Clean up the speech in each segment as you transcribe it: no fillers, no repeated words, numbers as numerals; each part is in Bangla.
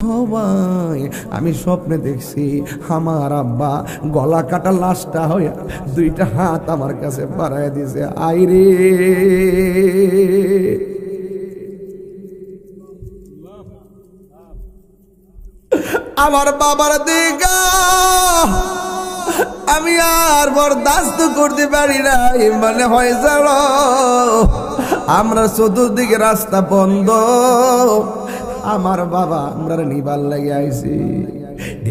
ভাই আমি স্বপ্নে দেখছি আমার আব্বা গলা কাটা লাশটা হয়ে দুইটা হাত আমার কাছে বাড়ায় দিছে। আইরে আমার বাবার দিগা আমি আর বরদাস্ত করতে পারি না। মানে হয় চলো আমরা চতুর্দিকে রাস্তা বন্ধ, আমার বাবা আমরা নিবার লেগে আইছি।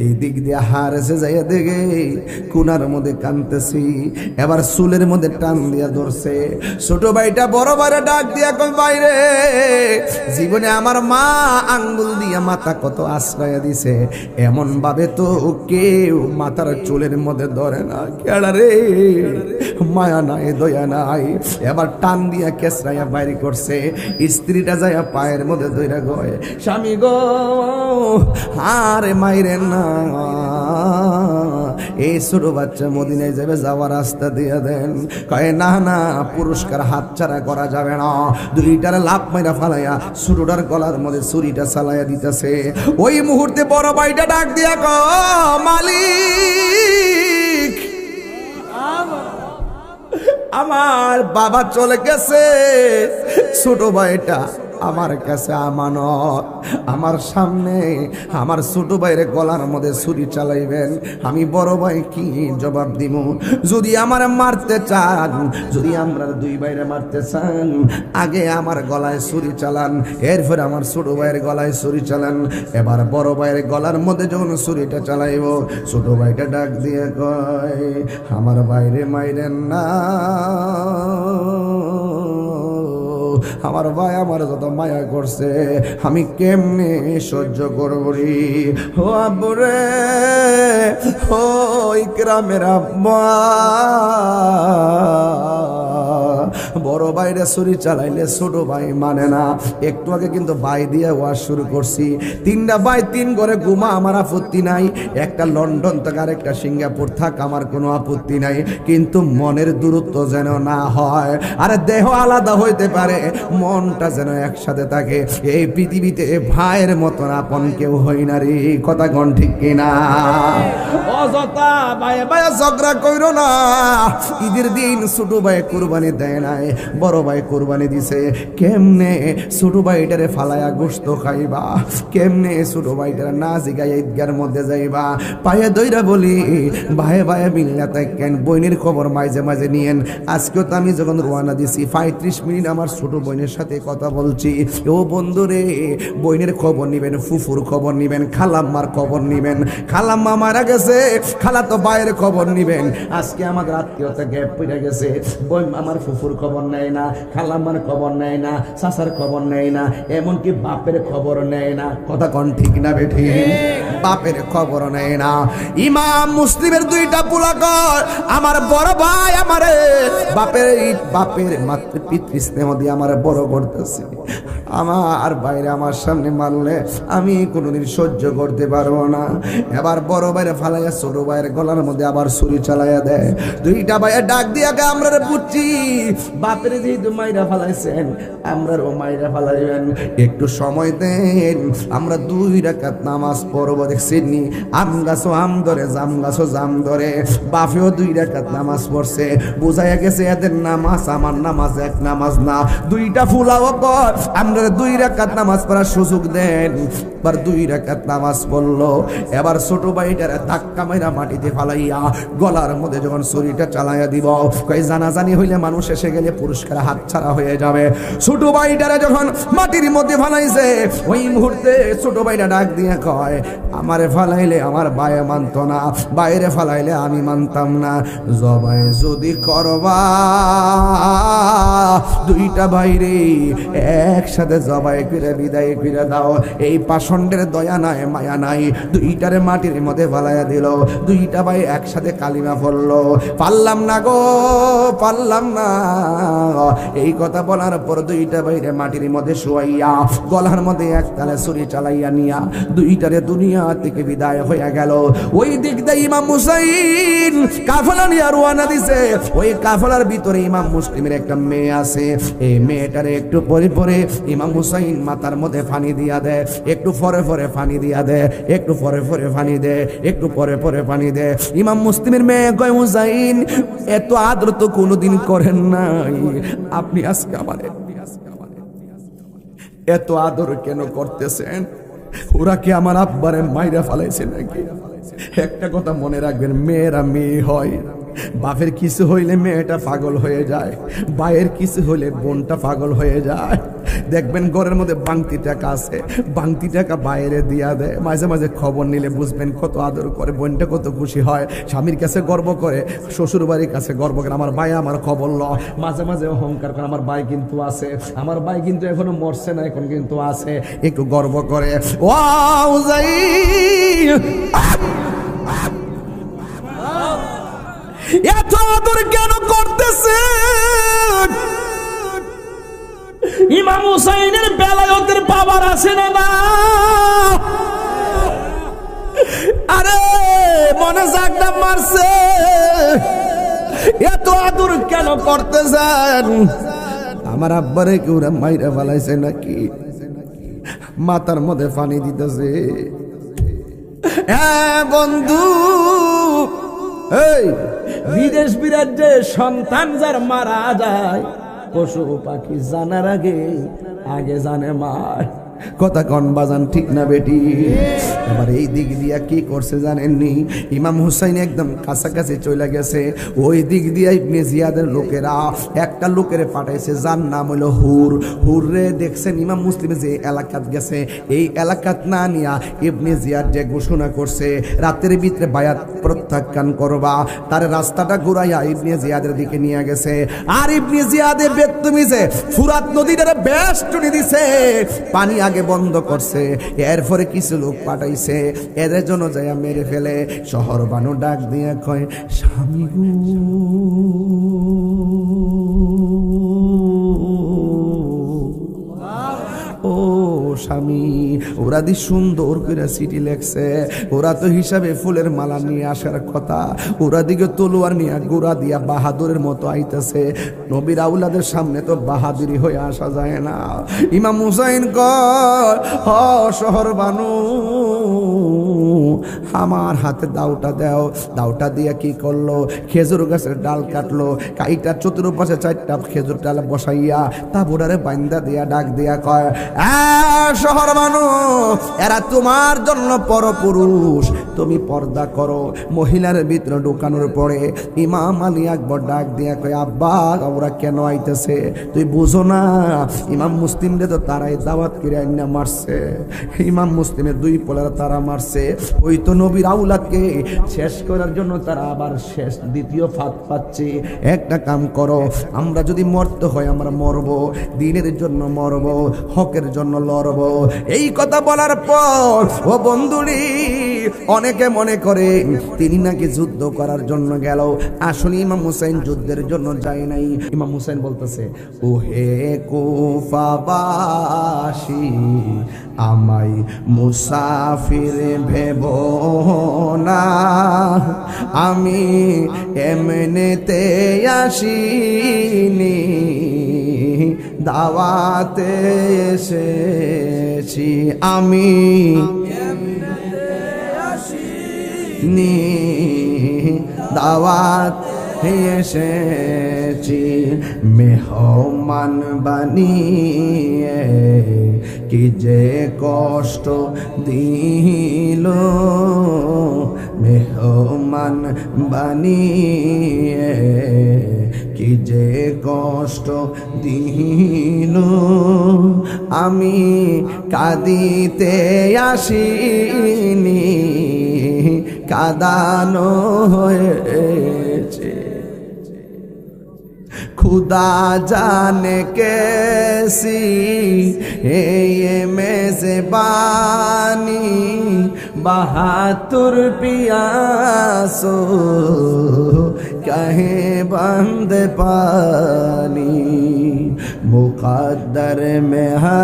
এই দিক দিয়ে হারেছে যাইয়া দেখে কুনার মধ্যে কানতেছি, এবার চুলের মধ্যে টান দিয়া ধরছে। ছোট ভাইটা বড় ভাইরে ডাক দিয়া কই বাইরে জীবনে আমার মা আঙ্গুল দিয়া মাথা কত আশ্রয় দিছে, এমন ভাবে তো কেউ মাথার চুলের মধ্যে ধরে না। কেডা রে মায়া নাই দয়া নাই। এবার টান দিয়া কেসরাইয়া বাইরে করছে। স্ত্রীটা যাইয়া পায়ের মধ্যে ধইরা গয়, স্বামী গো আরে মাইরে না, এই ছোট বাচ্চা মদিনায় যাবে যাওয়ার রাস্তা দিয়ে দেন। কয় না না পুরস্কার হাতছাড়া করা যাবে না। দুইটার লাভ মাইরা ফালাইয়া ছোটটার গলার মধ্যে ছুরিটা চালাইয়া দিতেছে। ওই মুহূর্তে বড় ভাইটা ডাক দিয়া কয় মালিক আমার বাবা চলে গেছে, ছোট ভাইটা আমার কাছে আমানত। আমার সামনে আমার ছোট ভাইয়ের গলার মধ্যে ছুরি চালাইবেন, আমি বড় ভাই কি জবাব দিব? যদি আমার মারতে চান, যদি আমরা দুই ভাইরে মারতে চান, আগে আমার গলায় ছুরি চালান, এরপর আমার ছোট ভাইয়ের গলায় ছুরি চালান। এবার বড় ভাইয়ের গলার মধ্যে যখন ছুরিটা চালাইব, ছোট ভাইটা ডাক দিয়ে কয় আমার বাইরে মাইরেন না, আমার ভাই আমার যত মায়া করছে আমি কেমনে সহ্য করবো রে। ও আব্বুরে ও ইকরামের আব্বা, বড় ভাইরে ছুরি চালাইলে ছোট ভাই মানে না। একটু আগে কিন্তু ভাই দিয়ে ওয়াজ শুরু করছি। তিনটা ভাই তিন ঘরে ঘুমা, আমার আপত্তি নাই। একটা লন্ডন থাক আর একটা সিঙ্গাপুর থাক, আমার কোনো আপত্তি নাই, কিন্তু মনের দূরত্ব যেন না হয়। আরে দেহ আলাদা হইতে পারে, মনটা যেন একসাথে থাকে। এই পৃথিবীতে ভাইয়ের মতন আপন কেউ হই না রে। কথা কোন ঠিক কিনা? অযথা ভাই ভাই ঝগড়া কইরো না। ঈদের দিন ছোট ভাই কুরবানি দেয় নাই, বড় ভাই কুরবানি দিছে। কেমনে ছোট ভাইটারে ফালায়া গোশত খাইবা? কেমনে ছোট ভাইটারে না জিগাই ঈদগার মধ্যে যাইবা? পায়ে দইরা বলি ভাই ভাই মিল্লা থাকেন, বইনের খবর মাঝে মাঝে নিয়েন। আজকেও তো আমি যখন রওনা দিছি 35 মিনিট আমার ছোট বোনের সাথে কথা বলছি। ও বন্ধুরে বইনের খবর নিবেন, ফুফুর খবর নিবেন, খালাম্মার খবর নিবেন। খালাম্মা মারা গেছে, খালা তো ভাইয়ের খবর নিবেন। আজকে আমার আত্মীয়তা গ্যাপ পড়ে গেছে, বই আমার ফুফুর খবর নেয় না, খালাম্মার খবর নেয় না, চাচার খবর নেয় না, এমনকি বাপের খবর নেয় না। কথা কোন ঠিক না বেঠি? বাপের খবর নেয় না। ইমাম মুসলিমের দুইটা পুলাকর আমার বড় ভাই আমারে বাপের মাতৃ পিতৃ স্নেহ দিয়ে আমার বড় করতেছে। আমার বাইরে আমার সামনে মারলে আমি কোনোদিন সহ্য করতে পারবো না। এবার বড় ভাইরে ফালাইয়া ছোট ভাইয়ের গলার মধ্যে আবার ছুরি চালাইয়া দেয়। দুইটা ভাইয়ের ডাক দিয়া আমরা বুঝছি বাপের যেহেতু মাইরা ফালাইছেন, আমরাও মাইরা ফালাইবেন, একটু সময় দেন, আমরা 2 রাকাত নামাজ পড়ব। দেখছেননি আম গাছও আম ধরে, জাম গাছও জাম ধরে। বাপেও 2 রাকাত নামাজ পড়ছে, বোঝাইয়া গেছে এদের নামাজ আমার নামাজ এক নামাজ না। দুইটা ফুলাও কর, আমরা 2 রাকাত নামাজ পড়ার সুযোগ দেন। এবার 2 রাকাত নামাজ পড়লো। এবার ছোট ভাইটারে ধাক্কা মাইরা মাটিতে ফালাইয়া গলার মধ্যে যখন ছুরিটা চালাইয়া দিব, কই জানাজানি হইলে মানুষ এসে গেলে পুরস্কার হাতছাড়া হয়ে যাবে। ছোট ভাইটারে যখন মাটির মধ্যে ফালাইছে, ওই মুহূর্তে ছোট ভাইটা ডাক দিয়ে কয় আমারে ফালাইলে আমার ভাই মানতো না, বাইরে ফালাইলে আমি মানতাম না। জবাই যদি করবা দুইটা ভাইরে একসাথে জবাই করে বিদায় করে দাও। এই পাষণ্ডের দয়া নাই মায়া নাই, দুইটারে মাটির মধ্যে ফালাইয়া দিল। দুইটা ভাই একসাথে কালিমা পড়লো। পারলাম না গো, পারলাম না। এই কথা বলার পর দুইটা ভাইরে মাটির মধ্যে শুয়াইয়া গলার মধ্যে একতালে ছুরি চালাইয়া নিয়া দুইটারে দুনিয়া থেকে বিদায় হয়ে গেল। ওই দিক দিয়ে ইমাম হুসাইন কাফেলা নিয়ে রওনা দিছে। ওই কাফেলার ভিতরে ইমাম মুসলিমের একটা মেয়ে আছে। এই মেয়েটারে একটু পরে পরে ইমাম হুসাইন মাথার মধ্যে পানি দিয়া দেয়। একটু পরে পরে পানি দিয়া দে, একটু পরে পরে পানি দে, একটু পরে পরে পানি দে। ইমাম মুসলিমের মেয়ে কয় হুসাইন এত আদর তো কোনোদিন করেন নাই, আপনি আজকে আমার এত আদর কেন করতেছেন? ওরা কি আমার আব্বারে মাইরা ফালাইছে নাকি? একটা কথা মনে রাখবেন, মেয়েরা মেয়ে হয়, বাপের কিছু হইলে মেয়েটা পাগল হয়ে যায়, ভাইয়ের কিছু হইলে বোনটা পাগল হয়ে যায়। দেখবেন ঘরের মধ্যে বাংতি টাকা আছে, বাংতি টাকা বাইরে দিয়া দেয়, মাঝে মাঝে খবর নিলে বুঝবেন কত আদর করে, বোনটা কত খুশি হয়, স্বামীর কাছে গর্ব করে, শ্বশুর বাড়ির কাছে গর্ব করে, আমার ভাই আমার খবর ল, মাঝে মাঝে অহংকার করে, আমার ভাই কিন্তু আছে, আমার ভাই কিন্তু এখনো মরছে না, এখন কিন্তু আছে, একটু গর্ব করে। ওয়াও যাই এত আদর কেন করতেছে? ইমাম হুসাইনের বেলায়েতের পাওয়ার আছে না না? আরে মনে জাগটা মারছে, এত আদর কেন করতেছেন? আমার আব্বারে কি ওরা মাইরা ফেলাইছে নাকি? মাথার মধ্যে পানি দিতেছে। হ্যাঁ বন্ধু, এই বিদেশ বিরাজ্যে সন্তান যার মারা যায়, পশু পাখি জানার আগে আগে জানে মার। কথা কন বাজান, ঠিক না বেটি? এবার এই দিক দিয়া কি করছে জানেননি? ইমাম হুসাইন একদম কাছাকাছি চলে গেছে, ওই দিক দিয়া ইবনে জিয়াদের লোকেরা একটা লোকের পাঠাইছে, যার নাম হলো হুর। হুররে দেখছেন ইমাম মুসলিম যে এলাকাত গেছে, এই এলাকাত না নিয়া ইবনে জিয়াদ যে ঘোষণা করছে রাতের ভিতরে বায়াত প্রত্যাখ্যান করবা, তার রাস্তাটা ঘুরাইয়া ইবনে জিয়াদের দিকে নিয়ে গেছে। আর ইবনে জিয়াদের বেদতুমিজে ফুরাত নদীটারে বেষ্টনী দিছে, পানি আগে বন্ধ করছে, এরপরে কিছু লোক পাঠাইছে, এদের জন্য যাইয়া মেরে ফেলে। শহর বানু ডাক দিয়ে কয়, স্বামী গো, ও স্বামী, ওরা দি সুন্দর করে চিঠি লেখছে, ওরা তো হিসাবে ফুলের মালা নিয়ে আসার কথা, ওরা দিকে তলোয়ার নিয়ে গোড়া দিয়া বাহাদুরের মতো আইতেছে। নবীর আউলাদের সামনে তো বাহাদুরি হয়ে আসা যায় না। ইমাম হুসাইন কয়, হ শহর বানু, আমার হাতে দাওটা দাও। দাওটা দিয়া কি করলো, খেজুর গাছের ডাল কাটলো, কাইটা চতুর্পাশে 4টা খেজুর ডাল বসাইয়া তাবুরারে বাইন্দা দিয়া ডাক দিয়া কয়, শহর মানুষ, এরা তোমার জন্য পরপুরুষ, তুমি পর্দা করো। মহিলার ভিতরে ঢুকানোর পরে ইমাম আলী আকবর ডাক দিয়া কয়, আব্বা ওরা কেন আইতেছে তুই বুঝো না? ইমাম মুসলিমরে তো তারাই দাওয়াত করে আইনা মারছে, ইমাম মুসলিমের 2 পোলার তারা মারছে, ওই তো নবীর আউলাদকে শেষ করার জন্য তারা আবার শেষ দ্বিতীয় ফাঁদ পাচ্ছে। একটা কাম করো, আমরা যদি মরতে হয় আমরা মরবো, দিনের জন্য মরবো, হকের জন্য লড়বো। এই কথা বলার পর ও বন্ধুরি অনেকে মনে করে তিনি নাকি যুদ্ধ করার জন্য গেল, আসলে ইমাম হুসাইন যুদ্ধের জন্য যায় নাই। ইমাম হুসাইন বলতেছে, ও হে কুফাবাসী, আমায় মুসাফির ভেব না, আমি এমনিতে আসিনি, দাওয়াতে এসেছি, আমি দাওয়াত এসেছি, মেহমান বানিয়ে কি যে কষ্ট দিল, মেহমান বানিয়ে কি যে কষ্ট দিল, আমি কাঁদিতে আসিনি, কাঁদানো হয়েছে। खुदा जाने कैसी है ये मेज़बानी, बहादुर पियासो कहे बंद पानी, मुक़द्दर में है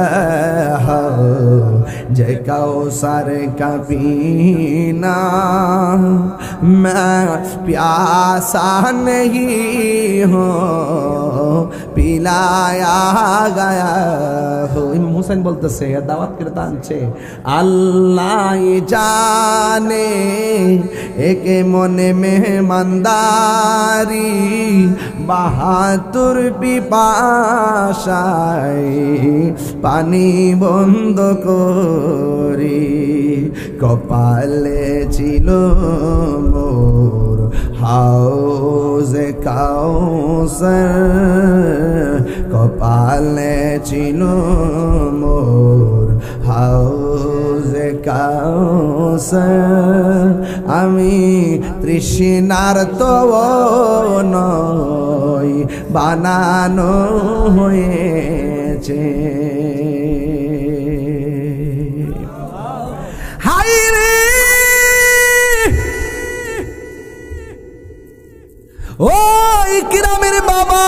जे कौसर का पीना, मैं प्यासा नहीं हूँ পিলায়া গায়া ইমাম হুসাইন বলতেছে দাওয়াত করে টানছে আল্লাহ জানে একে মনে মেহমানদারি বাহাতুর পিপাসায় পানি বন্ধ করি কপালে ছিল মোর হাউজে কাউসার কপালে ছিল মোর হাউজে কাউসার আমি তৃষ্ণার তো নয় বানানো হয়েছে হাই রে ওই গ্রামের বাবা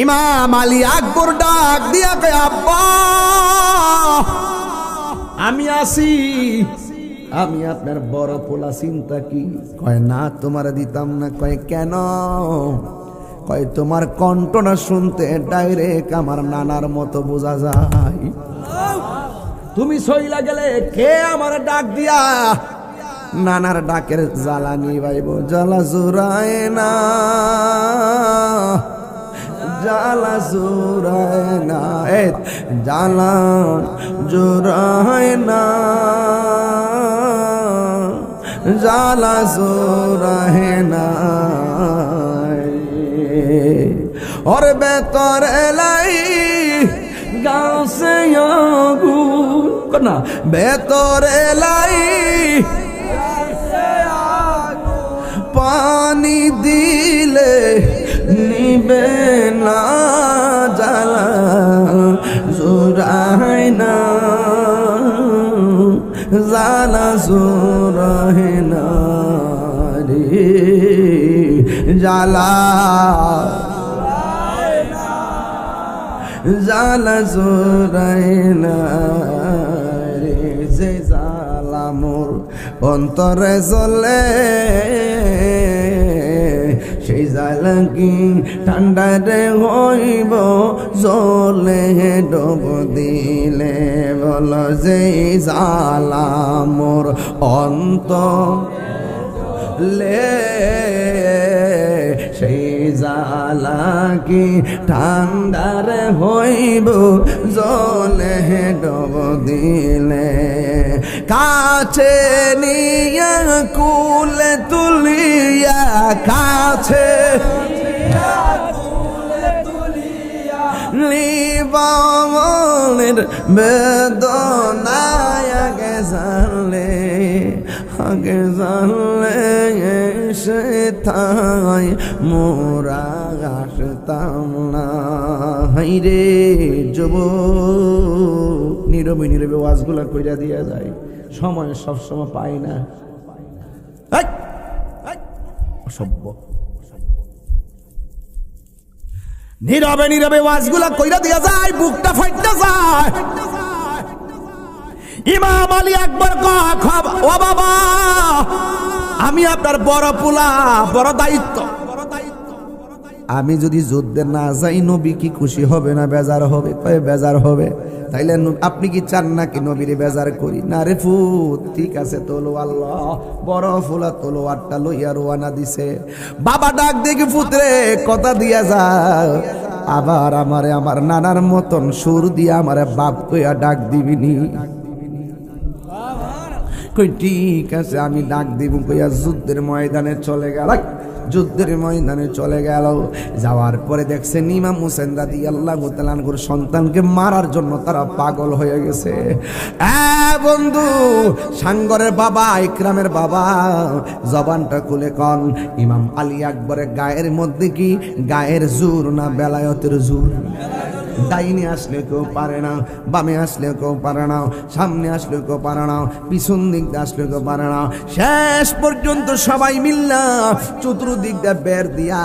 ইমাম আলী আকবর ডাক দিয়া কয় আব্বা আমি আসি আমি আপনার বড় পোলা চিন্তা কি কয় না তোমার দিতাম না কয় কেন কয় তোমার কণ্ঠটা শুনতে ডাইরেক্ট আমার নানার মতো বোঝা যায় তুমি সইলা গেলে কে আমার ডাক দিয়া নানার ডাকের জ্বালা নিবাইব জ্বালা জুড়ায় না জ্বালা জুড়ায় না জ্বালা জুড়ায় না জ্বালা জুড়ায় না और बेतर लाई गाँव से करना बेतर लाई पानी दिले निबे ना जला जुराय ना जला जुराय ना रे जला জালা জোরায় না রে যে জালা মোর অন্তরে জ্বলে সেই জালা কি ঠান্ডা রে হইব জ্বলে ডুব দিলে বল যে জালা মোর অন্তরে সেই জালা কি ঠান্ডার হইব জলে ডব দিলে কাছে নিয়া কুলে তুলিয়া কাছে লিবামনের বেদনায় আগে জানলে সে থাই মোরা আসতাম না হাইরে যুব নীরবে নীরবে ওয়াজগুলা কইরা দিয়া যায় সময় সবসময় পাই না অসভ্য নীরবে নীরবে ওয়াজগুলা কইরা দিয়া যায় বুকটা ফাইটটা যায় ইমাম আলী আকবর কয় ও বাবা আমি আপনার বড় পোলা বড় দায়িত্ব আমি যদি যুদ্ধে না যাই নবী কি খুশি হবে না বেজার হবে কয় বেজার হবে তাইলে আপনি কি চান নাকি নবীরে বেজার করি না রে ফুত ঠিক আছে তোলো আল্লাহ বড় ফুলা তলোয়ারটা লইয়া রওনা দিছে বাবা ডাক দেখি পুত্রে কথা দিয়া যা আবার আমারে আমার নানার মতন সুর দিয়া আমারে বাপ কইয়া ডাক দিবিনি কই ঠিক আছে আমি ডাক দিব কইয়া যুদ্ধের ময়দানে চলে গেল যুদ্ধের ময়দানে চলে গেল যাওয়ার পরে দেখছেন ইমাম হোসেন রাদিয়াল্লাহু তাআলা আনহুর সন্তানকে মারার জন্য তারা পাগল হয়ে গেছে বন্ধু সাঙ্গরের বাবা ইকরামের বাবা জবানটা খুলে কন ইমাম আলী আকবরের গায়ের মধ্যে কি গায়ের জোর না বেলায়েতের জোর ডাইনে আসলে কেউ পারে না, বামে আসলে কেউ পারে না, সামনে আসলে কেউ পারে না, পিছন দিক দিয়ে আসলে কেউ পারে না। শেষ পর্যন্ত সবাই মিল্লা চতুর্দিক দিয়ে বের দিয়া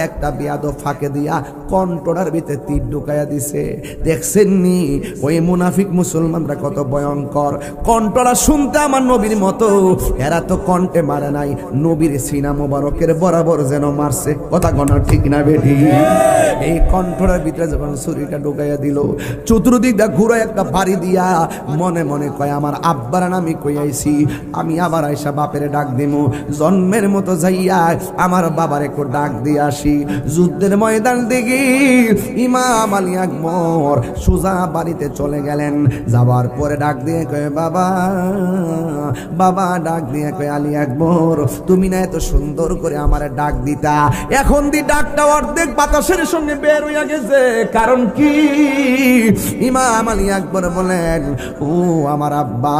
একটা বিয়াদব ফাঁকে দিয়া কণ্ঠটার ভিতরে তীর ঢুকাইয়া দিছে। দেখছেন নি ওই মুনাফিক মুসলমানরা কত ভয়ঙ্কর। কণ্ঠটা শুনতে আমার নবীর মতো, এরা তো কণ্ঠে মারে নাই, নবীর সিনা মোবারকের বরাবর যেন মারছে। কথা কোন ঠিক না বেটি? এই কণ্ঠটার ভিতরে যখন ছুরিটা ঢুকাইয়া দিল, চতুর্দিক দিয়ে ঘুরে একটা বাড়ি দিয়া মনে মনে কয় আমার আব্বার নামে কই আইছি, আমি আবার আইসা বাপের ডাক দিমু, জন্মের মতো যাইয়া আমার বাবার একটু ডাক দিয়ে আসি। যুদ্ধের ময়দান দেখি ইমাম আলী আকবর সোজা বাড়িতে চলে গেলেন। যাবার পরে ডাক দিয়ে কয় বাবা, বাবা ডাক দিয়ে কয় আলী আকবর তুমি না এত সুন্দর করে আমার ডাক দিতা, এখন দি ডাকটা অর্ধেক বাতাসের সঙ্গে বের হইয়া গেছে, কারণ কি? ইমাম আলী আকবর বলেন ও আমার আব্বা,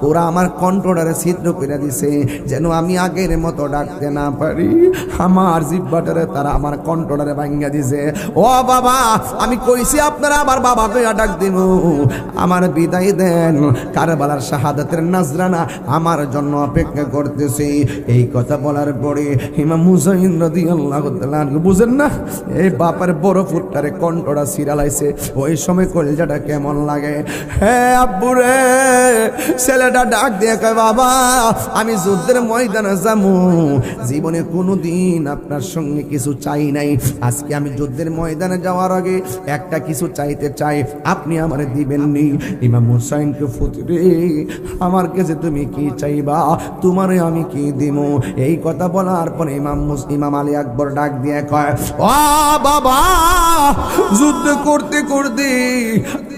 ওরা আমার কণ্ঠটারে ছিদ্র করে দিছে যেন আমি আগের মতো ডাকতে না পারি, আমার জিহ্বাটারে তারা আমার কণ্ঠটারে ভাঙ্গা দিছে। ও বাবা আমি কইছি আপনারা আমার বাবা কইয়া ডাক দিব, আমার বিদায় দেন, কারবালার শাহাদাতের নাজরানা আমার জন্য অপেক্ষা করতেছে। এই কথা বলার পরে ইমাম হুসাইন রাদিয়াল্লাহু তাআলা বুঝেন না এই বাবার বড় ফুটটারে কণ্ঠটা ছিড়ালাইছে, ওই সময় কলিজাটা কেমন লাগে। হ্যাঁ আব্বু রে, ছেলেটা ডাক দিয়ে কয় বাবা আমি যুদ্ধের ময়দানে যাবো, জীবনে কোনোদিন আপনার সঙ্গে কিছু চাই নাই, আজকে আমি যুদ্ধের ময়দানে যাওয়ার আগে একটা কিছু চাইতে চাই, আপনি আমারে দিবেননি? ইমাম হুসাইনকে ফুতরে আমার কাছে তুমি কি চাইবা, তোমারে আমি কি দিব? এই কথা বলার পরে ইমাম আলী আকবর ডাক দিয়ে কয় ও বাবা, যুদ্ধ করতে করতে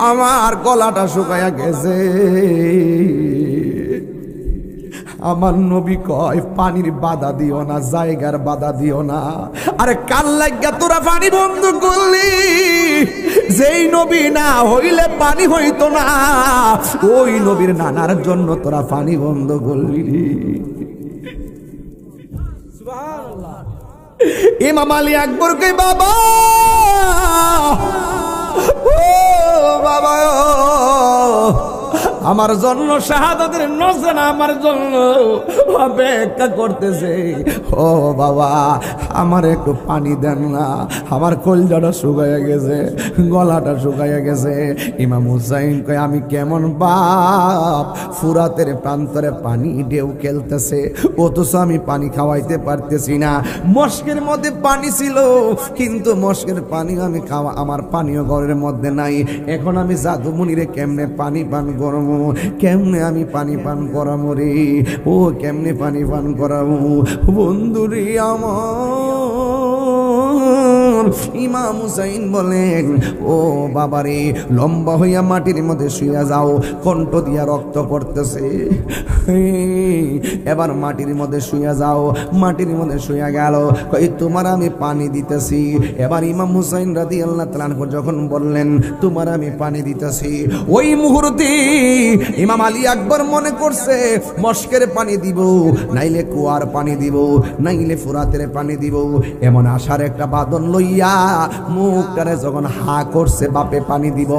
আমার গলাটা শুকায়া গেছে, আমার নবী কয় পানির বাধা দিও না, জায়গার বাধা দিও না। আরে কাল লাগা তোরা পানি বন্ধ করলি, যেই নবী না হইলে পানি হইতো না, ওই নবীর নানার জন্য তোরা পানি বন্ধ করলি। ইমাম আলী আকবর কই বাবা, ও বাবা আমার জন্য শাহাদাতের নজরানা আমার জন্য অপেক্ষা করতেছে, ও বাবা আমার একটু পানি দেন না, আমার কলজাটা শুকাইয়া গেছে, গলাটা শুকাইয়া গেছে। ইমাম হুসাইন কয় আমি কেমন বাপ, ফুরাতের প্রান্তরে পানি ঢেউ খেলতেছে, অথচ আমি পানি খাওয়াইতে পারতেছি না। মস্কের মধ্যে পানি ছিল, কিন্তু মস্কের পানি আমি খাওয়া আমার পানীয় ঘরের মধ্যে নাই, এখন আমি জাদুমণিরে কেমনে পানি পান করব, কেমনে আমি পানি পান করাবো রে, ও কেমনে পানি পান করাবো বন্ধুরে আমার। ইমাম হুসাইন বলেন ও বাবারে, লম্বা হইয়া মাটির মধ্যে শুইয়া যাও, কণ্ঠ দিয়া রক্ত পড়তেছে, এবার মাটির মধ্যে শুইয়া যাও। মাটির মধ্যে শুইয়া গেল, কই তোমার আমি পানি দিতেছি। এবার ইমাম হুসাইন রাদিয়াল্লাহু তাআলা আনহু যখন বললেন তোমার আমি পানি দিতেছি, ওই মুহূর্তে ইমাম আলী আকবর মনে করছে মস্কের পানি দিব, নাইলে কুয়ার পানি দিব, নাইলে ফুরাতের পানি দিব, এমন আশার একটা বাদন লইয়া মুখটারে যখন হা করছে বাপে পানি দিব,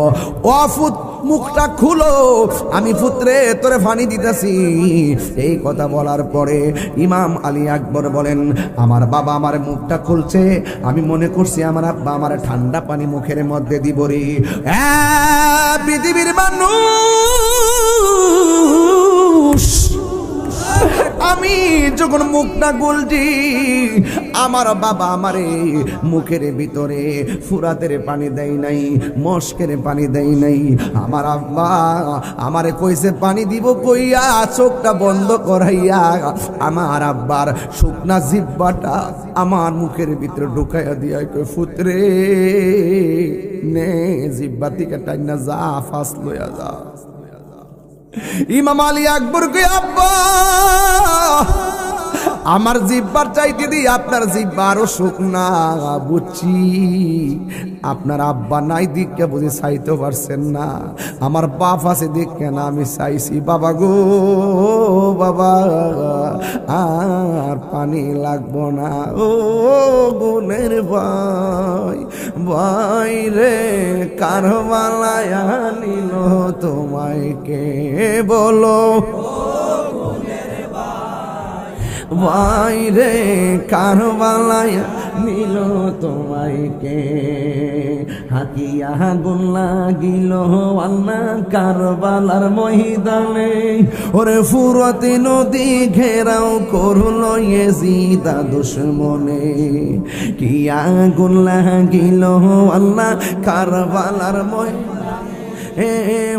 ও ফুত মুখটা খুলো, আমি পুত্রে তোরে পানি দিতেছি। এই কথা বলার পরে ইমাম আলী আকবর বলেন আমার বাবা আমার মুখটা খুলছে, আমি মনে করছি আমার আব্বা আমার ঠান্ডা পানি মুখের মধ্যে দিব রে। পৃথিবীর মানুষ, আমি যখন মুখটা গুলছি আমার বাবা আমারে মুখের ভিতরে ফুরাতের পানি দেয় নাই, মস্কের পানি দেয় নাই, আমার আব্বা আমারে কইছে পানি দিব কইয়া চোখটা বন্ধ করাইয়া আমার আব্বার শুকনা জিহ্বাটা আমার মুখের ভিতরে ঢুকাইয়া দিয়া কই ফুতরে নে জিহ্বা থেকে টাইনা যা ফাঁস লইয়া যা। ইমাম আলী আকবর কে আব্বা আমার জিহ্বার চাইতে দি আপনার জিহ্বা আরো শুকনা। বুঝছি আপনার আব্বা নাই দিককে বুঝি চাইতে পারছেন না, আমার বাপ আছে দিককে না আমি চাইছি। বাবা গো বাবা, আর পানি লাগবো না। ও গুণের ভাই, ভাই রে কারবালায় নিল তোমায় কে বলো? ভাই রে কারবালায় নিল তোমায় কে? হাকিয়া গুণ লাগিল আল্লাহ কারবালার ময়দানে। ওরে ফুরত নদী ঘেরাও করলো ইয়াজিদ দুশমনে। কি আগুন লাগিল আল্লাহ কারবালার ময়দানে।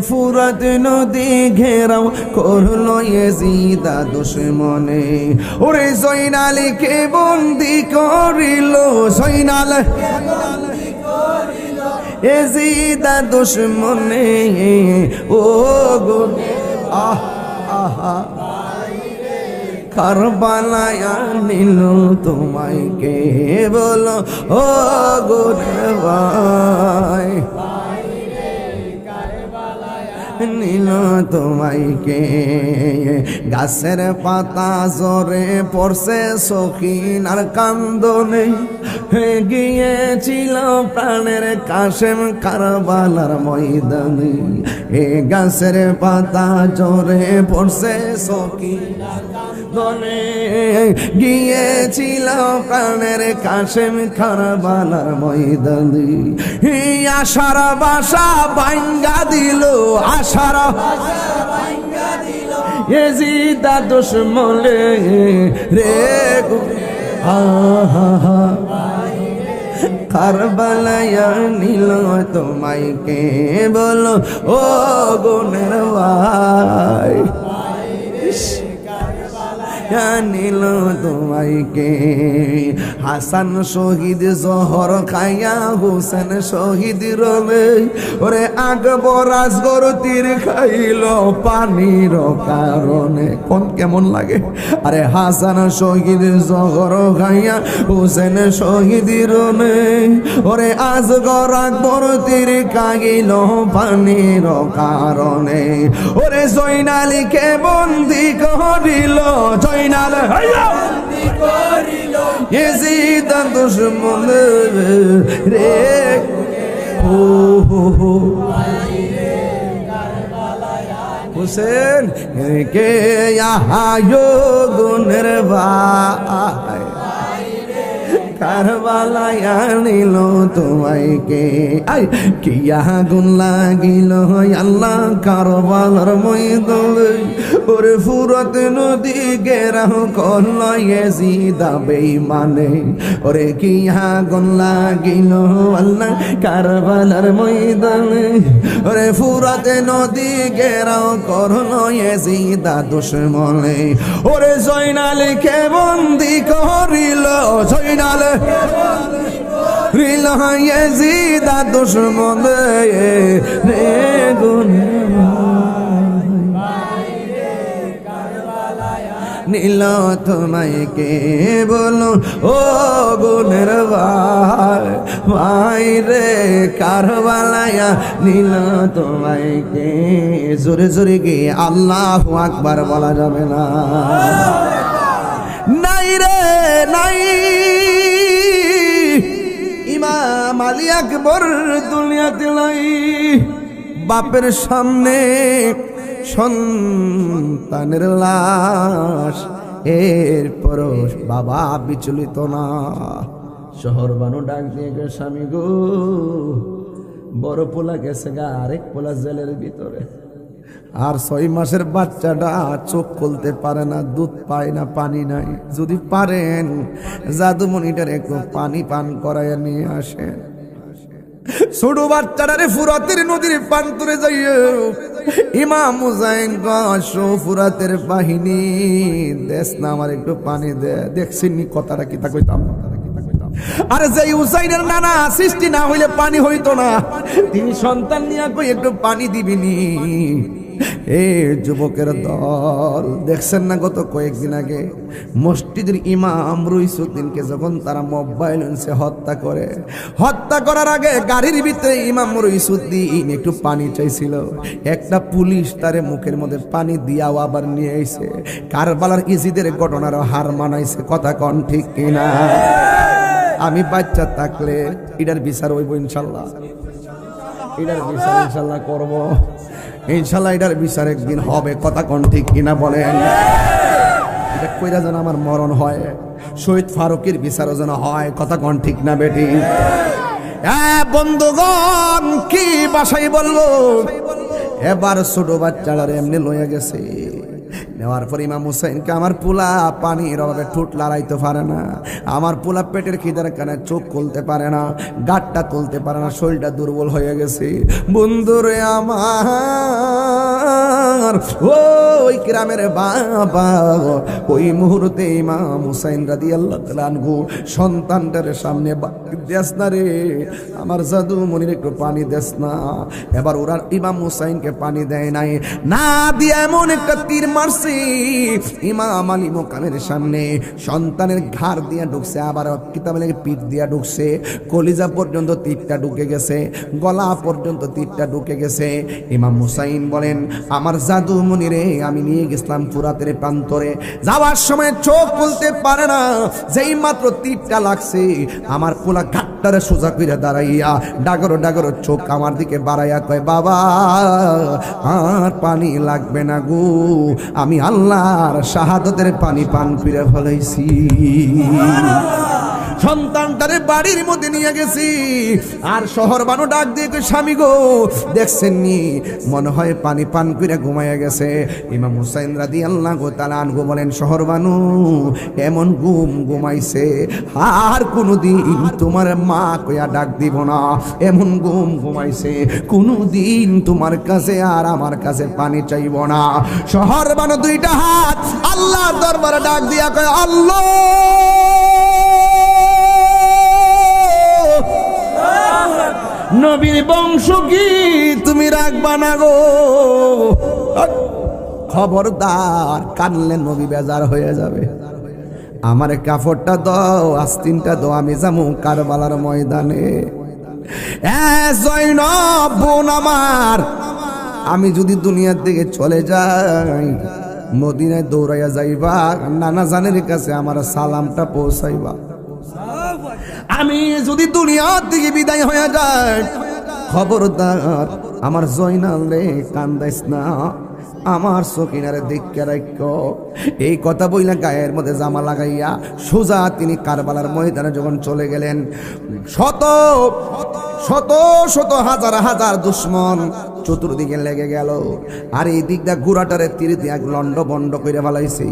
ফুরত নদী ঘেরাও করলো ইয়াজিদ দুশমনে। ওরে জয়নালকে বন্দি করিল, জয়নাল ইয়াজিদ দুশমনে। ও গো আহ আহা, কারবালায় নিল তোমায় কে বলো? ও গো ভাই, নিল তোমায় কে? গাছের পাতা জরে পড়ছে সখিনার কান্দনে। গিয়েছিল প্রাণের কাশেম কারবালার ময়দানে। এ গাছের পাতা জরে পড়ছে সখিনার কান্দনে। গিয়েছিল প্রাণের কাশেম কারবালার ময়দানে। আশার বাসা ভাঙ্গা দিল, আশার ইয়াজিদ দুশমনে রে গো। কারবালায় নিল তোমায় কে বলো? ও গুণের ভাই, নিল তোমায় কে? হাসান শহীদ জহর খাইয়া হুসেন শহীদ রবে। ওরে আকবর আসগর তীর খাইল পানির কারণে। কোন কেমন লাগে? আরে হাসান শহীদ জহর খাইয়া হুসেন শহীদ রবে। ওরে আসগর আকবর তীর খাইল পানির কারণে। ওরে জয়নালকে বন্দি করিল, জয়নাল ইয়াজিদ দুশমনে রে। ও হুসেন কে আয়ো গুণের ভাই, কারবালায় নিল তোমায় কে? আই কি আগুন লাগিল আল্লাহ কারবালার ময়দানে। ওরে ফুরত নদী ঘেরাও করলো ইয়াজিদ বেঈমানে। ওরে কি আগুন লাগিল আল্লাহ কারবালার ময়দানে। ওরে ফুরত নদী ঘেরাও করলো ইয়াজিদ দুশমনে। ওরে জয়নালকে বন্দি করিল, জয়নাল রিল ইয়াজিদ দুশমনে রে গুণের ভাই, নিল তোমায় কে বলো? ও গুণের ভাই, ভাই রে কারবালায় নিল তোমায় কে? জোরে জোরে গিয়ে আল্লাহু আকবার বলা যাবে না? নাই রে নাই, ইমাম আলী আকবর দুনিয়াতে নাই। বাপের সামনে সন্তানের লাশ, এরপর বাবা বিচলিত না। শহর বানু ডাক দিয়ে গে, স্বামী গো বড় পোলা গেছে গা, আরেক পোলা জেলের ভিতরে। আর 6 মাসের বাচ্চাটা চোখ খুলতে পারে না, দুধ পায় না, পানি নাই। যদি পারেন জাদুমণিটার একটু পানি পান করাইয়া নিয়ে আসেন। ছোট বাচ্চাটারে ফুরাতের নদীর প্রান্তরে যাইও। ইমাম হুসাইন গো ফুরাতের বাহিনী দেশ না, আমার একটু পানি দে। দেখছিনি কথাটা কি তা কইতাম? আরে যে হুসাইনের নানা সৃষ্টি না হইলে পানি হইতো না। তিনি সন্তান নিয়ে কই একটু পানি দিবিনি। এ যুবকের দল দেখছেন না, গত কয়েকদিন আগে মসজিদের ইমাম রইসুদ্দিনকে যখন তারা মোবাইল এনে হত্যা করে, হত্যা করার আগে গাড়ির ভিতরে ইমাম রইসুদ্দিন একটু পানি চাইছিল, একটা পুলিশ তারে মুখের মধ্যে পানি দিয়াও আবার নিয়ে আইছে। কারবালার ইজিদের ঘটনারও হার মানাইছে। কথা কন ঠিক কিনা? আমি বাচ্চা থাকলে এটার বিচার হইব ইনশাল্লাহ, এটার বিচার ইনশাল্লাহ করব, ইনশাল্লাহ এটার বিচার একদিন হবে। কথা কোন ঠিক কিনা বলেন? এটা কইরা যেন আমার মরণ হয়, শহীদ ফারুকের বিচারও যেন হয়। কথা কোন ঠিক না বেটি? বন্ধুগণ, কি বাসাই বলবো, এবার ছোট বাচ্চারা এমনি লইয়া গেছে। নেওয়ার পর ইমাম হুসাইনকে আমার পোলা পানির অভাবে ঠোঁট লড়াইতে পারে না, আমার পোলা পেটের খিদার কারণে চোখ খুলতে পারে না, গাঁটটা তুলতে পারে না, শরীরটা দুর্বল হয়ে গেছে। বন্ধুরে আমার ওই গ্রামের বাবা ওই মুহূর্তে ইমাম হুসাইন রাদিয়াল্লাহু তাআলা আনহু সন্তানটার সামনে দেস না রে, আমার জাদু মনির একটু পানি দেস না। এবার ওরা ইমাম হুসাইনকে পানি দেয় নাই, না দিয়ে এমন একটা তীর মারছে ইমাম আলী মোকামের সামনে, সন্তানের ঘাড় দিয়ে ঢুকছে, আবার কিতাবে লেগে পিঠ দিয়ে ঢুকছে, কলিজা পর্যন্ত তীরটা ঢুকে গেছে, গলা পর্যন্ত তীরটা ঢুকে গেছে। ইমাম হুসাইন বলেন, আমার জাদু মনিরে আমি নিয়ে গেছিলাম ফুরাতের প্রান্তরে, যাওয়ার সময় চোখ খুলতে পারে না, যেই মাত্র তীরটা লাগছে আমার পোলা ঘাটটারে সোজা করে দাঁড়াইয়া ডাগরো ডাগরো চোখ আমার দিকে বাড়াইয়া কয়, বাবা আর পানি লাগবে না গো, আমি আল্লাহর শাহাদতের পানি পান করে ফেলাইছি। সন্তানটারে বাড়ির মধ্যে নিয়ে গেছি, আর শহর বানো ডাক দিয়ে স্বামী গো দেখছেন নি, মনে হয় পানি পান করে ঘুমাইয়া গেছে। ইমাম হুসাইন রাদিয়াল্লাহু তাআলা আনহু বলেন, শহর বানু এমন ঘুম ঘুমাইছে আর কোনোদিন তোমার মা কইয়া ডাক দিব না, এমন ঘুম ঘুমাইছে কোনোদিন তোমার কাছে আর আমার কাছে পানি চাইব না। শহর বানু দুইটা হাত আল্লাহর দরবারে ডাক দিয়া কয়, আল্লাহ নবীর বংশ কি তুমি রাখবা না গো, খবরদার কানলে নবী বেজার হয়ে যাবে। আমার কাপড়টা দাও, আস্তিনটা দাও, আমি যাবো কারবালার ময়দানে। জয়নব বোন আমার, আমি যদি দুনিয়ার দিকে চলে যাই, মদিনায় দৌড়াইয়া যাইবা, নানা জানের কাছে আমার সালামটা পৌঁছাইবা। আমি যদি দুনিয়ার দিকে বিদায় হয়ে যায়, খবরদার আমার জয়নাল রে কান্দাইস না, আমার সকিনারে দেখে রাখো। এই কথা বইলা গায়ের মধ্যে জামা লাগাইয়া সোজা তিনি কারবালার ময়দানে যখন চলে গেলেন, শত শত শত হাজার হাজার দুশ্মন চতুর্দিকে লেগে গেল, আর এই দিকটা ঘোড়াটারে তীর দিয়ে লন্ড বন্ড করে ফেলাইছে।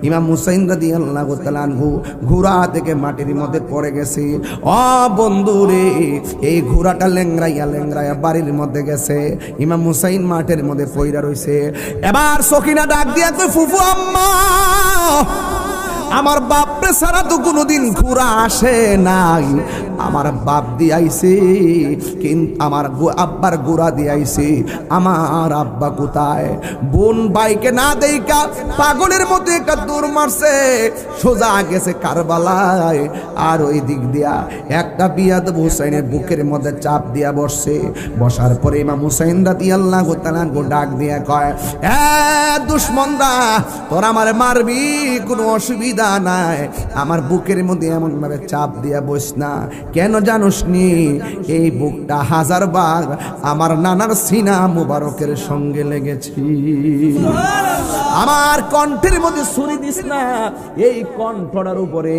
ইমাম হুসাইন রাদিয়াল্লাহু তাআলা আনহু ঘোড়া থেকে মাটির মধ্যে পড়ে গেছে। ও বন্ধু রে, এই ঘোড়াটা লেংরাইয়া লেংরাইয়া বাড়ির মধ্যে গেছে, ইমাম হুসাইন মাঠের মধ্যে পইরা রইছে। এবার সকিনা ডাক দিয়া কই, ফুফু আম্মা, আমার বাপরে সারা তো কোনোদিন ঘোড়া আসে নাই, আমার বাপ দিয়াইছে, কিন্তু আমার আব্বার গোড়া দিয়াইছে, আমার আব্বা কোথায়? বোন বাইকে না দেইকা পাগলের মতো একটা দৌড় মারছে, সোজা গেছে কারবালায়। আর ওই দিক দিয়া একটা বিয়াদব হুসাইনের বুকের মধ্যে চাপ দিয়া বসছে। বসার পরে ইমাম হুসাইন রাদিয়াল্লাহু তাআলা ডাক দিয়া কয়, দুশ্মনরা তোরা আমারে মারবি, কোনো অসুবিধা নাই, আমার বুকের মধ্যে এমন ভাবে চাপ দিয়া বস না, কেন জানোস নি? এই বুকটা হাজারবার আমার নানার সিনা মুবারকের সঙ্গে লেগেছি, আমার কণ্ঠের মধ্যে ছুরি দিস না, এই কণ্ঠটার উপরে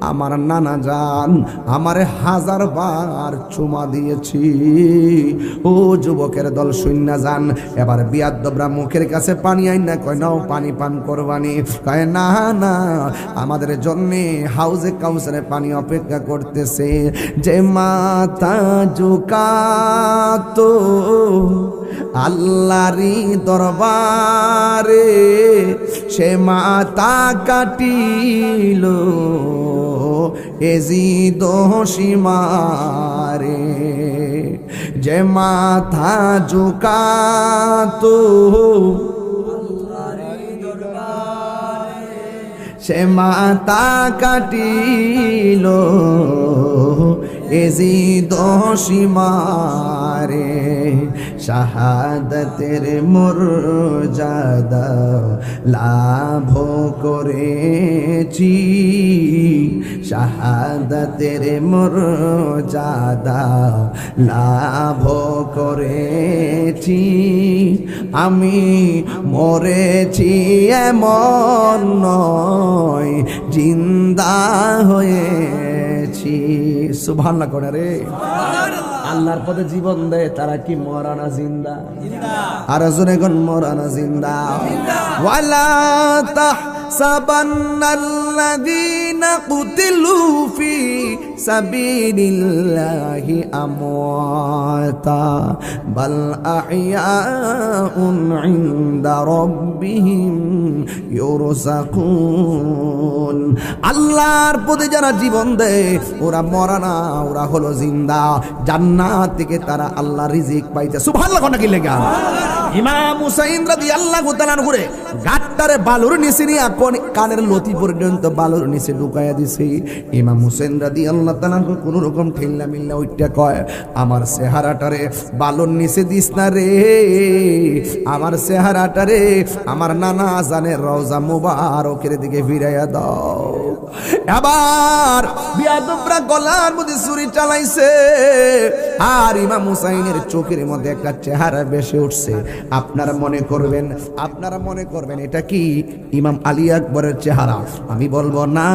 আমার নানা জান আমার হাজারবার চুমা দিয়েছি। ও যুবকের দল শূন্য যান, এবার বিয়াদ্দবরা মুখের কাছে পানি আইন না, কয় নাও পানি পান করবানি, কয় না না, আমাদের জন্যে হাউজে কাউসারে পানি অপেক্ষা করতেছে। যে মাথা ঝুকাতো আল্লাহরি দরবারে, সে মাথা কাটিল এজিদ সীমারে। যে মাথা ঝুকাতো সে মাতা কাটিল এজি দোষিমারে শাহাদাতের মর্যাদা লাভ করেছি শাহাদাতের মর্যাদা লাভ করেছি আমি মরেছি এমন নয় জিন্দা হয়েছি সুবহানাল্লাহ করে রে আল্লাহর পথে জীবন দেয় তারা কি মরানা জিন্দা আর জোরে কোন মরানা জিন্দা ওয়ালা তাহসাবান্নাল্লাযীনা কুতিলু ফি সাবিলিল্লাহি আমওয়াতা বাল আহইয়াউন ইনদা রাব্বিহিম ইউরযাকুন আল্লাহর পথে যারা জীবন দেয় ওরা মরা না ওরা হলো জিন্দা জান্নাত থেকে তারা আল্লাহ রিজিক পাইতে সুবহানাল্লাহ কোন কি লেগা ইমাম হুসাইন রাদিয়াল্লাহু তাআলা করে গাট্টারে বালুর নিচে নিয়ে কানের লতি পর্যন্ত বালুর নিচে ঢুকায়া দিছে ইমাম হুসাইন রাদিয়াল্লাহু তাআলা কোন রকম ঠেল্লা মিল্লা ওইটা কয় আমার চেহারাটারে বালুর নিচে দিস না রে আমার চেহারাটারে আমার নানা জানের রওজা মুবারকের দিকে ফিরাইয়া দাও আবার বিয়াদবরা গলার মধ্যে ছুরি চালাইছে আর ইমাম হুসাইনের চোখের মধ্যে একটা চেহারা বেশি উঠছে আপনারা মনে করবেন এটা কি ইমাম আলী আকবরের চেহারা আমি বলবো না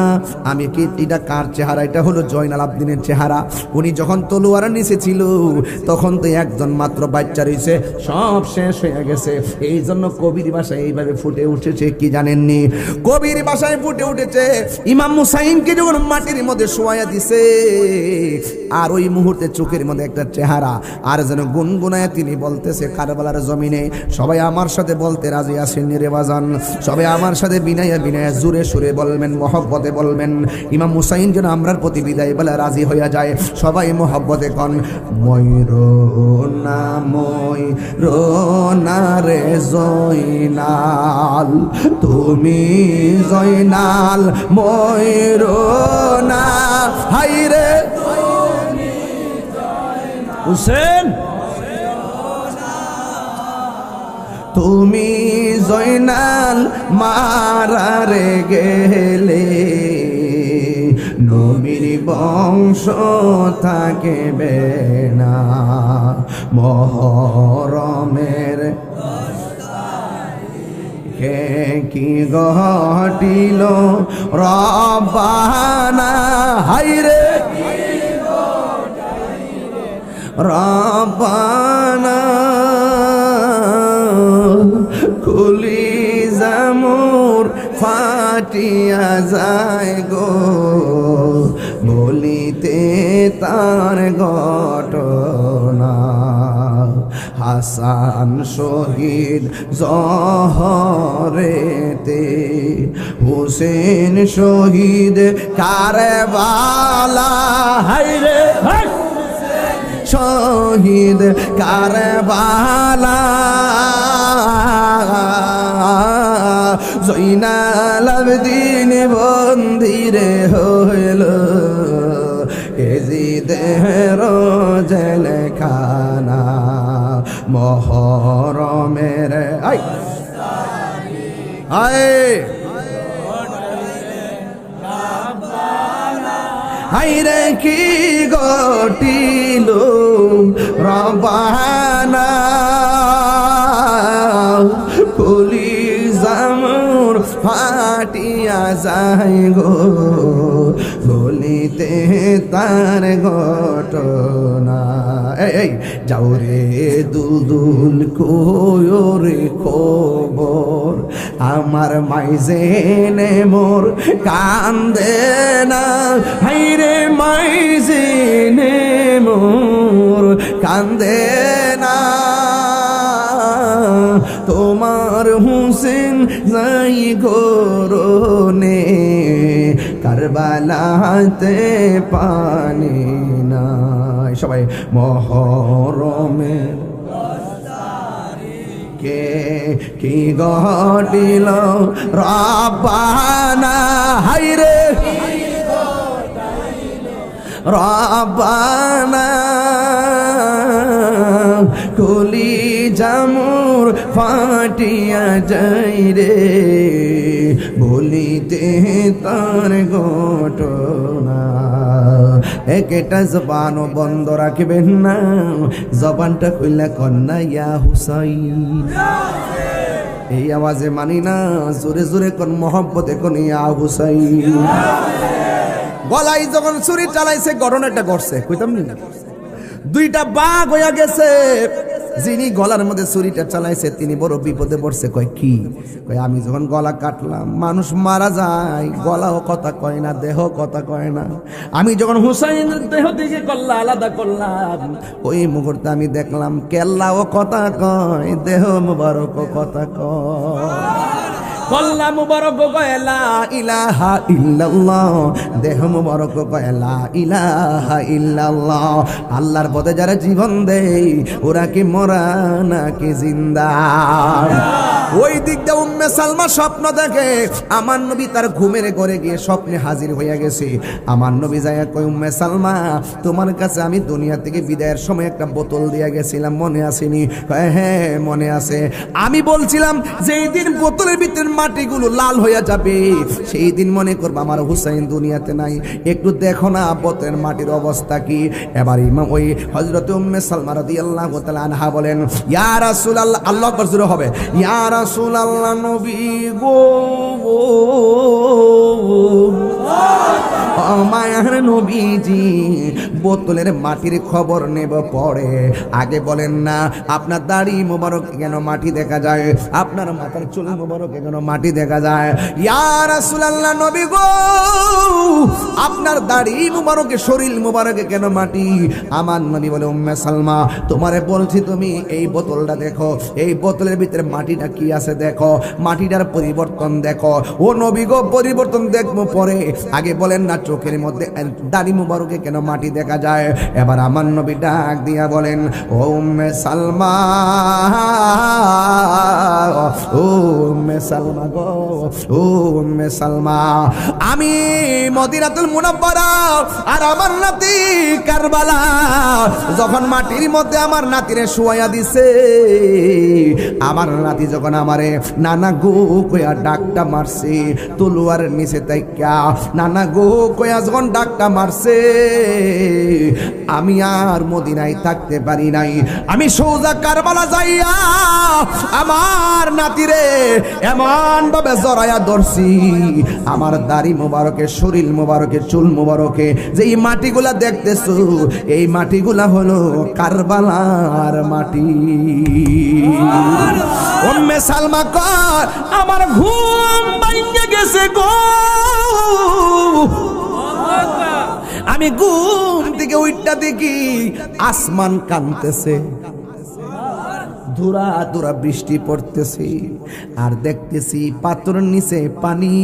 আমি কি এটা কার চেহারা এটা হলো জয়নাল আবদিনের চেহারা উনি যখন তলোয়ার নিচে ছিল তখন তো একজন মাত্র বাচ্চা রয়েছে সব শেষ হয়ে গেছে এই জন্য কবির ভাষায় এইভাবে ফুটে উঠেছে কি জানেননি কবির ভাষায় ফুটে উঠেছে ইমাম হুসাইনকে যখন মাটির মধ্যে শোয়া দিছে আর ওই মুহূর্তে চোখের মধ্যে একটা চেহারা আর যেন গুনগুনায় তিনি বলতেছে কারবালার জমিনে সবাই আমার সাথে বলতে রাজি আছেন রে বাজান সবাই আমার সাথে বিনায়া বিনায়া জোরে সুরে বলবেন মহব্বতে বলবেন ইমাম হুসাইন যেন আমরার প্রতি বিদায় বলে রাজি হইয়া যায় সবাই মহব্বতে কন ময়ূরনা রে জয়নাল তুমি জয়নাল ময়ূরনা হাইরে হুসেন তুমি জয়নাল মারারে গেলে নবীর বংশ থাকবে না মহরমের কে কি ঘটিল রব্বানা হাইরে রব্বানা কলিজা মোর ফাটিয়া যায় গো বলিতে তার ঘটনা হাসান শহীদ জহরেতে হুসেন শহীদ কারবালা হায়রে শহীদ কারবালা জয়নাল আবদিন বন্দিরে হইল এজিদের জেলখানা মহরমের হাইরে কি গটিল রব্বানা কলিজা মোর ফাটিয়া যায় গো বলিতে তার ঘটনা এই যাও রে দুলদুল কোরে খবর আমার মাইজেনে মোর কান্দে না হাইরে মাইজেনে মোর কান্দে না তোমার হুসেন নাই গরনে কারবালাতে পানি নাই নাই সবাই মহরমের কে কি ঘটিল রব্বানা হায়রে রব্বানা কলি জামুর ফাটিয়া যাই রে বলিতে তার ঘটনা একটা জবানও বন্ধ রাখবেন না জবানটা কইলা কন্যা ইয়া হুসাইন এই আওয়াজে মানি না জোরে জোরে কোন মহব্বতে কোন ইয়া হুসাইন গলায় যখন ছুরি চালাইছে ঘটনাটা ঘটছে কইতাম না দুইটা বাঘ হইয়া গেছে যিনি গলার মধ্যে ছুরিটা চালাইছে তিনি বড় বিপদে পড়ছে কয় কি কয় আমি যখন গলা কাটলাম মানুষ মারা যায় গলাও কথা কয় না দেহ কথা কয় না আমি যখন হুসাইনের দেহ থেকে কল্লা আলাদা করলাম ওই মুহূর্তে আমি দেখলাম কেল্লাও কথা কয় দেহ মুবারকও কথা কয় কল্লা মুবারক কয় লা ইলাহা ইল্লাল্লাহ দেহ মুবারক কয় লা ইলাহা ইল্লাল্লাহ আল্লাহর পথে যারা জীবন দেয় ওরা কি মরা নাকি জিন্দা ওই দিক দিয়ে উম্মে সালমা স্বপ্ন দেখে আমার নবী তার ঘুমের ঘরে গিয়ে স্বপ্নে হাজির হইয়া গেছে আমার নবী যাইয়া কয় উম্মে সালমা তোমার কাছে আমি দুনিয়া থেকে বিদায়ের সময় একটা বোতল দিয়া গেছিলাম মনে আসেনি হ্যাঁ মনে আছে আমি বলছিলাম যে এই দিন বোতলের ভিতরে মাটিগুলো লাল হইয়া যাবে সেই দিন মনে করবো আমার হুসাইন দুনিয়াতে নাই একটু দেখো না বোতলের মাটির অবস্থা কি এবার ইমাম ওই হযরত উম্মে সালমা রাদিয়াল্লাহু তাআলা আনহা বলেন ইয়া রাসূলুল্লাহ আল্লাহু আকবার জোরে হবে ইয়া রাসূলুল্লাহ নবী গো মায়ার নবীজি বোতলের মাটির খবর নেব পরে আগে বলেন না আপনার দাড়ি মোবারক কেন মাটি দেখা যায় আপনার মাথার চুল মোবারক কেন মাটি দেখা যায় ইয়া রাসূলুল্লাহ নবী গো আপনার দাড়ি মোবারকে শরীর মোবারকে কেন মাটি আমার নবী বলে উম্মে সালমা তোমারে বলছি তুমি এই বোতলটা দেখো এই বোতলের ভিতরে মাটিটা কি আছে দেখো মাটিটার পরিবর্তন দেখো ও নবী গো পরিবর্তন দেখবো পরে আগে বলেন না চোখের মধ্যে দাড়ি মুবারকে কেন মাটি দেখা যায় এবার আমার নবী ডাক দিয়া বলেন ও উম্মে সালমা ও উম্মে সালমা গো ও উম্মে সালমা আমি মদিনাতুল মুনাব্বারা আর আমার নাতি কারবালা যখন মাটির মধ্যে আমার নাতিরে শুয়াইয়া দিছে আমার নাতি যখন আমারে নানা গো কইয়া ডাকটা মারছে তলোয়ার নিচে তাইকা নানা গো কইয়া যখন ডাকটা মারছে আমি আর মদিনায় থাকতে পারি নাই আমি সোজা কারবালা যাইয়া আমার নাতিরে এমন ভাবে জড়াইয়া ধরছি আমার দাড়ি মোবারকে শরীর মোবারকে চুল মোবারকে যে এই মাটিগুলা দেখতেছো এই মাটিগুলা হলো কারবালার মাটি উম্মে সালমা কর আমার ঘুম ভাঙে গেছে গো আমি ঘুম থেকে উঠটা দেখি আসমান কাঁদতেছে ধুরা ধুরা বৃষ্টি পড়তেছে আর দেখতেছি পাথরের নিচে পানি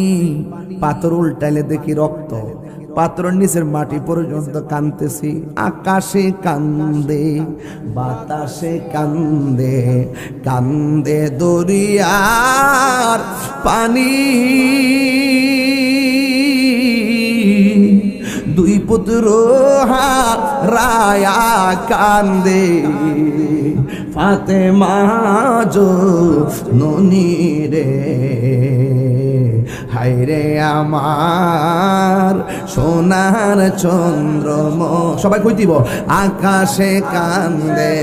পাথর উল্টাইলে দেখি রক্ত পাথরের নিচের মাটি পর্যন্ত কাঁদতেছি আকাশে কান্দে বাতাসে কান্দে কান্দে দরিয়ার পানি দুই পুত্র হারায়া কান্দে ফাতেমা জননী রে হায়রে আমার সোনার চন্দ্রম সবাই কই দিব আকাশে কান্দে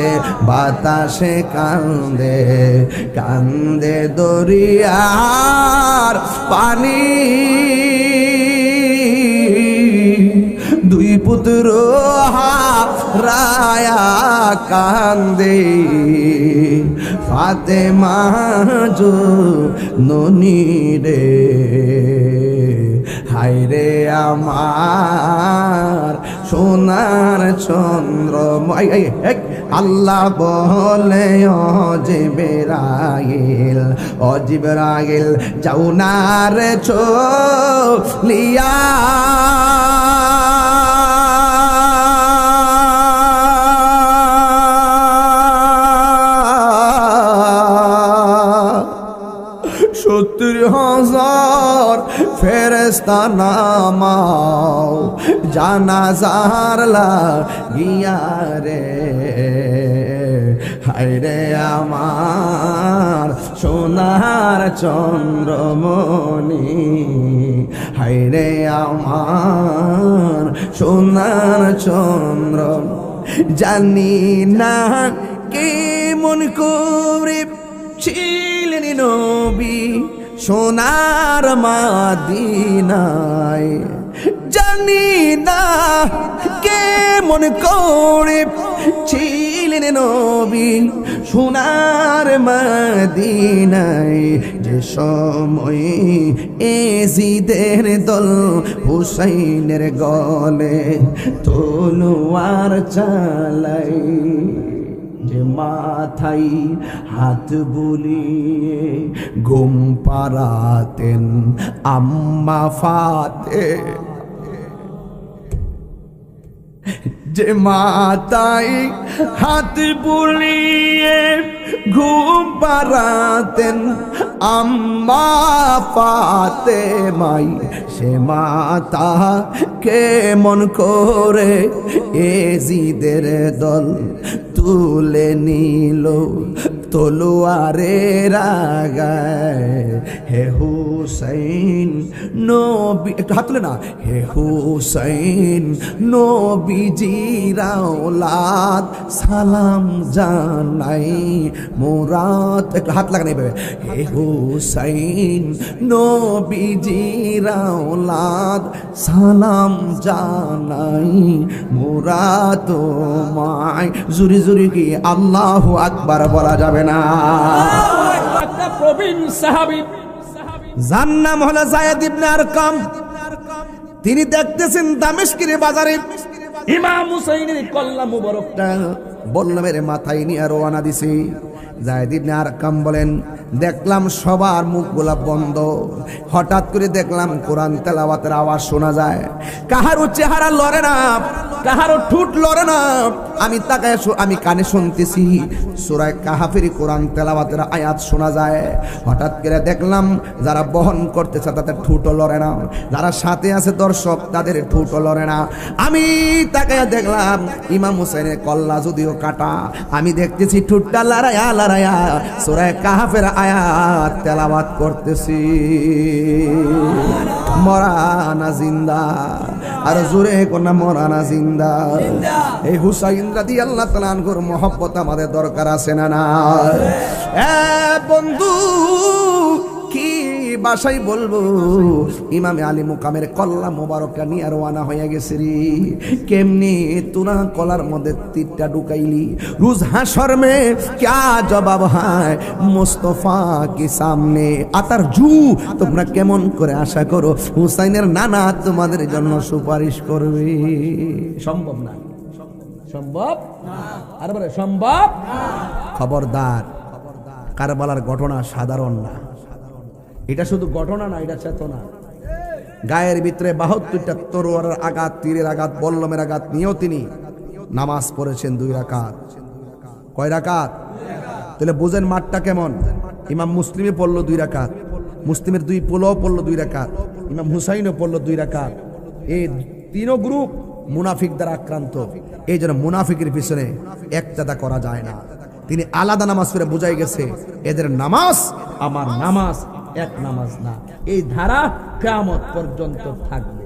বাতাসে কান্দে কান্দে দরিয়ার পানি দুই পুত্র হারায়া কান্দে ফাতেমা জননী রে হায়রে আমার সোনার চন্দ্রময় আল্লাহ বলে অজিবরাইল যাও না রে চলিয়া 70,000 ফেরেশতা নামাও জানাজার লাগিয়া রে। হায়রে আমার সোনার চন্দ্রমণি, হায়রে আমার সোনার চন্দ্র, জানি না কে মন করে ছিলেন নবী সোনার মদিনায়, জানি না কে মন করে ছিলেন নবী সোনার মদিনায়। যে সময় এজিদের দল হুসাইনের গলে তলোয়ার চালাই, যে মাথায় হাত বুলিয়ে ঘুম পাড়াতেন আম্মা ফাতে, যে মাথায় হাত বুলিয়ে ঘুম পাড়াতেন আম্মা ফাতেমাই, সে মাতা কেমন করে এজিদের দল তুলে নিল তলোয়ারের আগায়। হে হুসাইন নবী, একটু হাত তুলে না, হে হুসাইন নবীজির আওলাদ সালাম জানাই মুরাদ, একটু হাত লাগান এইভাবে, হে হুসাইন নবীজির আওলাদ সালাম জানাই মুরাদ তোমায়। জুরি জুরি কি আল্লাহু আকবার বলা যাবে না? একটা প্রবীণ সাহাবী, যার নাম হলো যায়েদ ইবনে আরকাম। তিনি দেখতেছেন দামেস্কের বাজারে ইমাম হুসাইনের কল্লা মুবারকটা বল্লমের মাথায় নিয়ে রওনা দিছে। যায়েদ ইবনে আরকাম বলেন, দেখলাম সবার মুখগুলা বন্ধ, হঠাৎ করে দেখলাম কোরআন তেলাওয়াতের আওয়াজ শোনা যায়, কাহারও চেহারা লড়ে না, কাহারও ঠোঁট লড়ে না। আমি তাকায় আমি কানে শুনতেছি সূরা কাহাফের কোরআন তেলাওয়াতের আয়াত শোনা যায়। হঠাৎ করে দেখলাম যারা বহন করতেছে তাদের ঠোঁটও লড়ে না, যারা সাথে আছে দর্শক তাদের ঠোঁটও লড়ে না। আমি তাকায় দেখলাম ইমাম হুসাইনের কল্লা যদিও কাটা, আমি দেখতেছি ঠোঁটটা লড়াইয়া লড়াইয়া সূরা কাহাফের আয়াত তেলাওয়াত করতেছি। মরানা জিন্দা, আর জোরে কোন মরানা জিন্দা। এই হুসাইন রাদিয়াল্লাহু তাআলা আনহুর মহব্বত আমাদের দরকার আছে না না? বন্ধু কি বাসায় বলবো, ইমামে আলী মুকামের কল্লা মোবারকটা নিয়ে রওনা হয়ে গেছে রে। কেমনি তোরা কলার মধ্যে তীরটা ঢুকাইলি, রোজ হাসর মে क्या জবাব হয় মুস্তাফা के সামনে আতার জু। তোমরা কেমন করে আশা করো হুসাইনের নানা তোমাদের জন্য সুপারিশ করবে? সম্ভব না, সম্ভব আর বলে সম্ভব। খবরদার, কারবালার ঘটনা সাধারণ না, এটা শুধু ঘটনা না, এটা চেতনা। গায়ের ভিতরে 72টা তরোয়ারের আঘাত, তীরের আঘাত, বল্লমের আঘাত নিয়েও তিনি নামাজ পড়েছেন 2 রাকাত। কয় রাকাত? তাহলে বুঝেন মাঠটা কেমন। ইমাম মুসলিমে পড়লো 2 রাকাত, মুসলিমের 2 পোলাও পড়লো 2 রাকাত, ইমাম হুসাইনও পড়লো 2 রাকাত। এই তিনও গ্রুপ মুনাফিক দ্বারা আক্রান্ত। এই জন্য মুনাফিকের পিছনে একতাদা করা যায় না। তিনি আলাদা নামাজ পড়ে বুঝাই গেছে এদের নামাজ আমার নামাজ এক নামাজ না। এই ধারা কিয়ামত পর্যন্ত থাকবে।